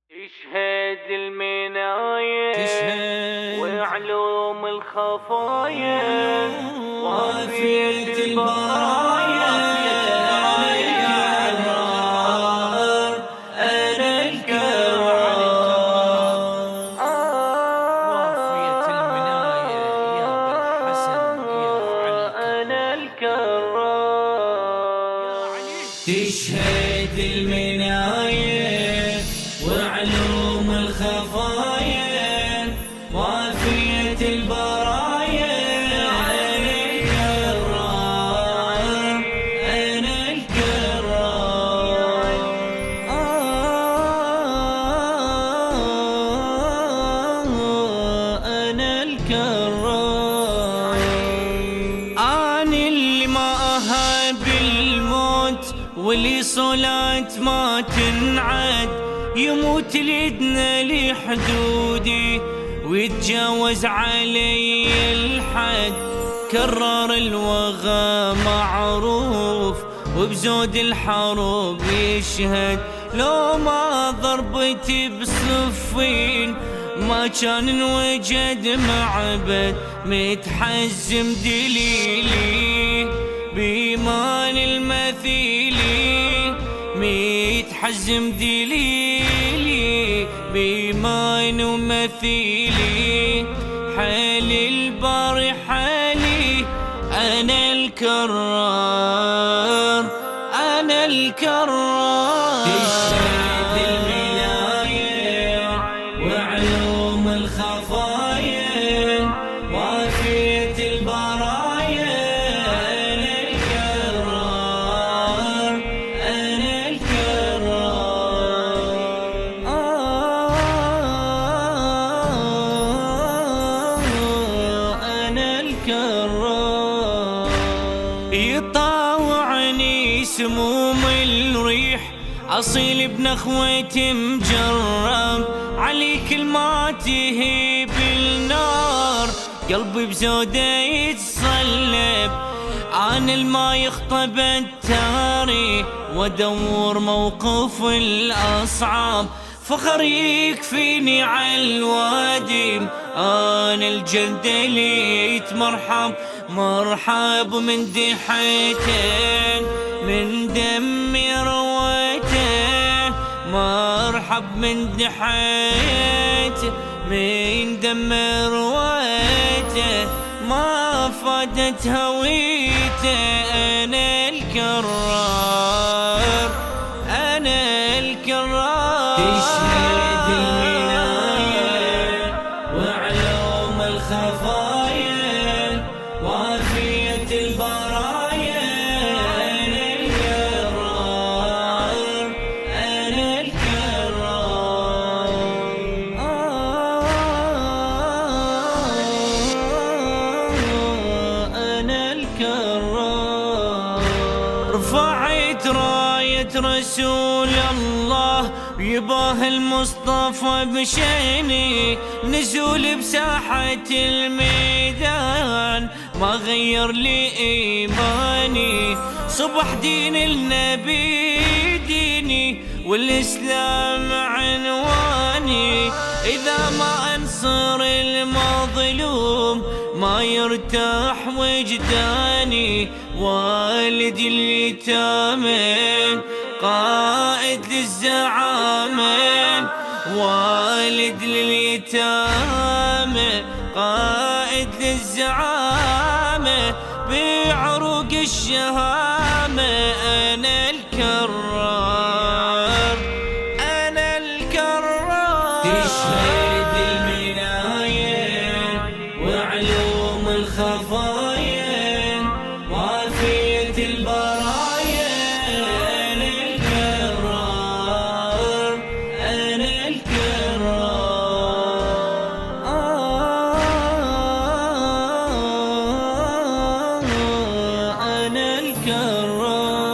تشهد المناية وعلوم الخفايا وافية البرايا. أنا الكرار وافية المناية يا بالحسن يا علي. أنا الكرار تشهد المناية وعلوم الخفايا وافية البرايا. أنا الكرار أنا الكرار أنا الكرار. أنا اللي ما أهاب الموت واللي صلاة ما تنعد، يموت لدنا لحدودي ويتجاوز علي الحد. كرر الوغى معروف وبزود الحروب يشهد، لو ما ضربتي بصفين ما كان انوجد معبد. متحزم دليلي بإيمان المثيلي، متحزم دليلي بإيمان ومثيلي. حال البار حالي أنا الكرار أنا الكرار. تشهد المناية وعلوم الخفايا وافية البرايا. أنا الكرار أنا الكرار أنا الكرار. يطاوعني سموم الريح، أصيل بنخوتي مجرب، علي كلماته بالنار قلبي بزوده يتصلب. أنا الما يخطب التاري وادور موقف الأصعب، فخر يكفيني عالوادم. أنا الجلد اللي يتمرحب مرحب من دحيتين من دمي رويته، مرحب من دحيت من دم رويته، ما فادت هويته. أنا الكرار أنا الكرار. تشهد المناية وعلوم الخفايا وافية البرايا. أنا الكرار أنا الكرار أنا الكرار. رفعت راية رسول الله ويباه المصطفى بشيني، نزول بساحة الميدان ما غير لي إيماني. صبح دين النبي ديني والإسلام عنواني، إذا ما أنصر المظلوم ما يرتاح وجداني. والدي اليتامين قائد للزعامين، والد لليتامى قائد للزعامة بعروق الشهامة. أنا الكرار أنا الكرار. تشهد المناية وعلوم الخفايا وافية البرايا. أنا الكرار أنا الكرار أنا الكرار.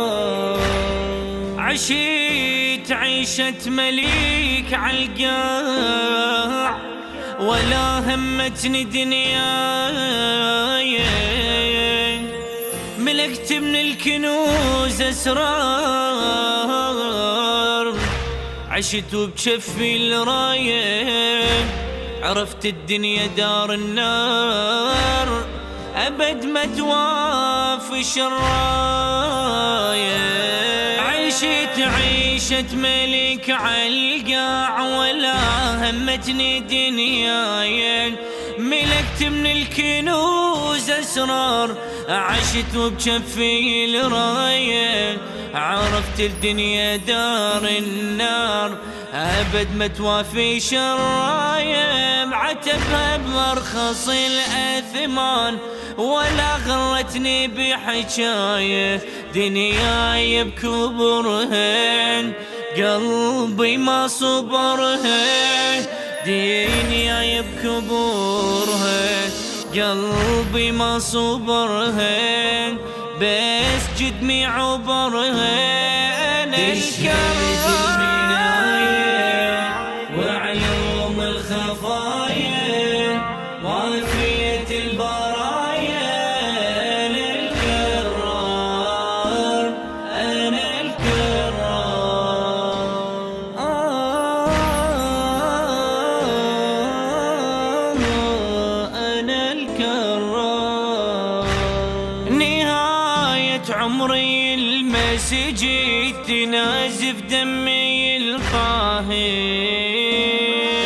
عشيت عيشة مليك عالقاع ولا همتني دنياي، ملكت من الكنوز أسرار عشت بجفي الراية، عرفت الدنيا دار النار، أبد ما توافي شراية. عيشت عيشة ملك عالقاع، ولا همتني دنياي، ملكت من الكنوز أسرار، عشت وبجفي الراية، عرفت الدنيا دار النار، أبد ما توافي شراية. بعتبها بأرخص الأثمان، ولا غرتني بحجاية، دنياي بكبرهن قلبي ما صبرهن، دنياي بكبرهن قلبي ما صبرهن، بس جدمي عبرهن. الكراية وعلوم الخفايا، وافية البرايا، أنا الكرار، أنا الكرار، أنا الكرار. نهاية عمري المسجد تنازف دمي القاهر،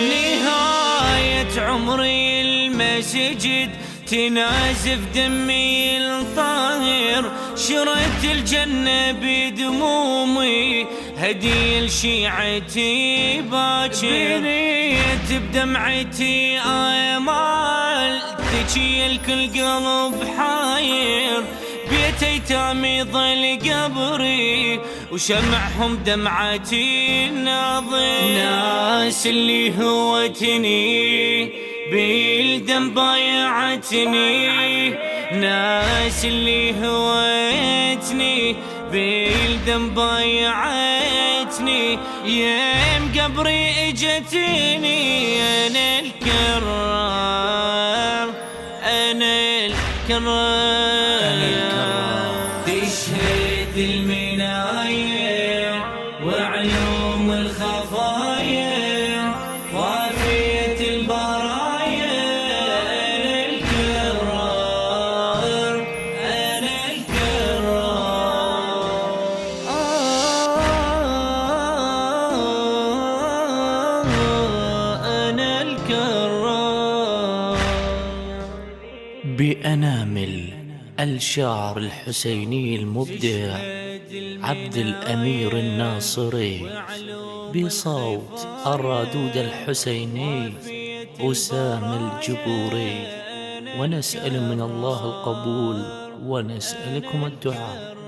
نهاية عمري المسجد تنازف دمي الطاهر، شريت الجنة بدمومي هدي لشيعتي باكر، بنيت بدمعتي آمال تجي الكل قلب حاير، بيت ايتامي ظل قبري وشمعهم دمعتي ناظر، ناس اللي هوتني بالدم بايعتني، ناس اللي هوتني بالدم بايعتني، يم قبري اجتني، انا الكرار، انا الكرار. تشهد المنايا وعلوم الخفايا، وافية البرايا، أنا الكرار، أنا الكرار، أنا الكرار. بأنامل الشاعر الحسيني المبدع عبد الأمير الناصري، بصوت الرادود الحسيني أسامة الجبوري، ونسأل من الله القبول ونسألكم الدعاء.